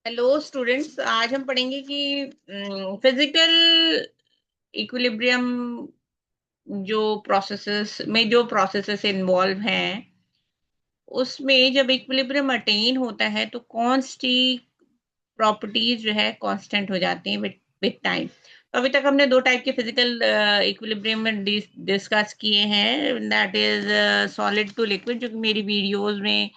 Hello students, आज हम पढ़ेंगे कि फिजिकल इक्विलिब्रियम जो प्रोसेसेस इन्वॉल्व हैं उसमें जब इक्विलिब्रियम अटेन होता है तो कौन सी प्रॉपर्टीज जो है कांस्टेंट हो जाती हैं विद टाइम। तो अभी तक हमने दो टाइप के फिजिकल इक्विलिब्रियम में डिस्कस किए हैं, that is solid to liquid, जो कि मेरी वीडियोस में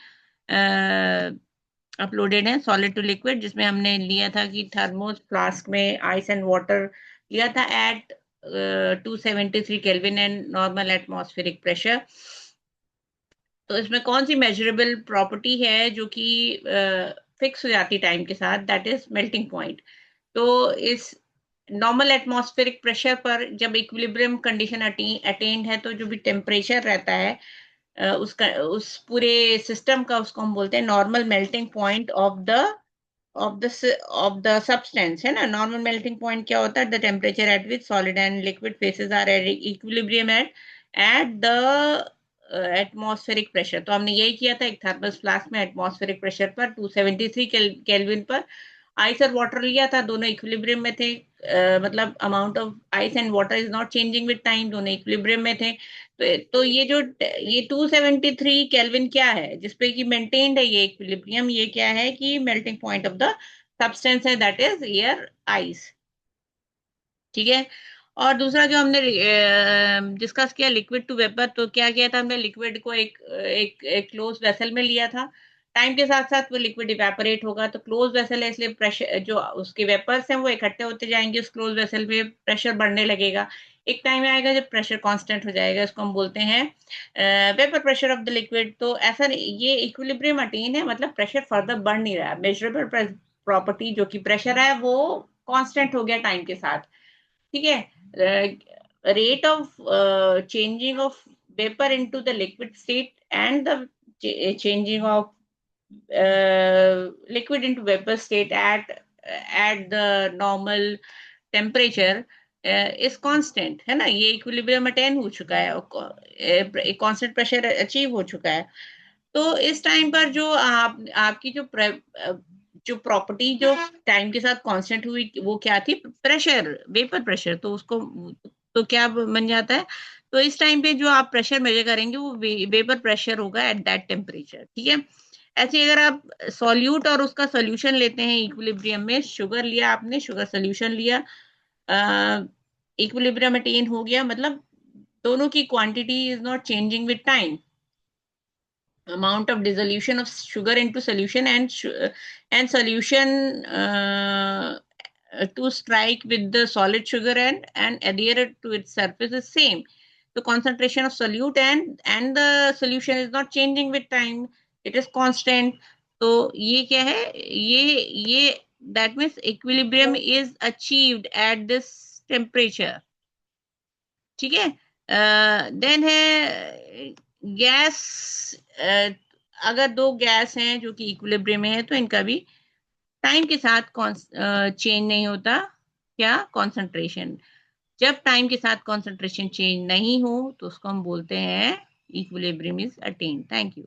अपलोडेड है। सॉलिड टू लिक्विड जिसमें हमने लिया था कि थर्मोस फ्लास्क में आइस एंड वाटर लिया था at 273 kelvin and normal atmospheric pressure. तो इसमें कौन सी मेजरेबल प्रॉपर्टी है जो कि फिक्स हो जाती टाइम के साथ, दैट इज मेल्टिंग पॉइंट। तो इस नॉर्मल एटमॉस्फेरिक प्रेशर पर जब इक्विलिब्रियम कंडीशन अटेन्ड है तो जो भी टेम्परेचर रहता है उसका, उस पूरे सिस्टम का, उसको हम बोलते हैं normal melting point of the substance, है ना। नॉर्मल मेल्टिंग पॉइंट क्या होता है? The temperature at which solid and liquid phases are at equilibrium at the atmospheric pressure. तो हमने यही किया था, एक थर्मस फ्लास्क में एटमॉस्फेरिक प्रेशर पर 273 केल्विन पर आइस और वाटर लिया था, दोनों इक्विलिब्रियम में थे। मतलब amount of ice and water is not changing with time, दोनों इक्विलिब्रियम में थे। तो ये 273 केल्विन क्या है जिसपे कि मेंटेन्ड है ये इक्विलिब्रियम? ये क्या है कि melting point of the substance है, दैट इज एयर आइस। ठीक है। और दूसरा जो हमने डिस्कस किया, लिक्विड टू वेपर। तो क्या किया था हमने? लिक्विड को एक क्लोज वेसल में लिया था। टाइम के साथ साथ वो लिक्विड इवेपोरेट होगा, तो क्लोज वेसल है इसलिए प्रेशर, जो उसके वेपर्स हैं वो इकट्ठे होते जाएंगे उस क्लोज वेसल में, प्रेशर बढ़ने लगेगा। एक टाइम आएगा जब प्रेशर कांस्टेंट हो जाएगा, इसको हम बोलते हैं vapour pressure of the liquid. तो ऐसा ये इक्विलिब्रियम अटेन है, मतलब प्रेशर फर्दर बढ़ नहीं रहा है। मेजरेबल प्रॉपर्टी जो कि प्रेशर है वो कांस्टेंट हो गया टाइम के साथ। ठीक है। Rate of changing of vapour into the liquid state and the changing of liquid into vapor state at the normal temperature is constant, है ना। ये इक्विलिब्रियम अटेन हो चुका है, एक कांस्टेंट प्रेशर अचीव हो चुका है। तो इस टाइम पर जो आपकी जो प्रॉपर्टी जो टाइम के साथ कांस्टेंट हुई वो क्या थी? Pressure, vapour pressure. तो उसको तो क्या बन जाता है? तो इस टाइम पे जो आप प्रेशर मेजर करेंगे वो वेपर प्रेशर होगा एट दैट टेम्परेचर। ठीक है। ऐसे अगर आप सॉल्यूट और उसका सोल्यूशन लेते हैं इक्विलिब्रियम में, शुगर लिया आपने, शुगर सोल्यूशन लिया, इक्विलिब्रियम अटेन हो गया, मतलब दोनों की quantity is not changing with time. Amount of dissolution of sugar into solution and solution to strike with the solid sugar and adhere to its surface is same. The concentration of solute and the solution is not changing with time, it is constant. तो ये क्या है? ये that means equilibrium is achieved at this temperature. ठीक है। Then है gas. अगर दो गैस हैं जो कि इक्विलिब्रियम में है तो इनका भी टाइम के साथ चेंज नहीं होता। क्या? कॉन्सेंट्रेशन। जब टाइम के साथ कॉन्सेंट्रेशन चेंज नहीं हो तो उसको हम बोलते हैं equilibrium is attain. Thank you.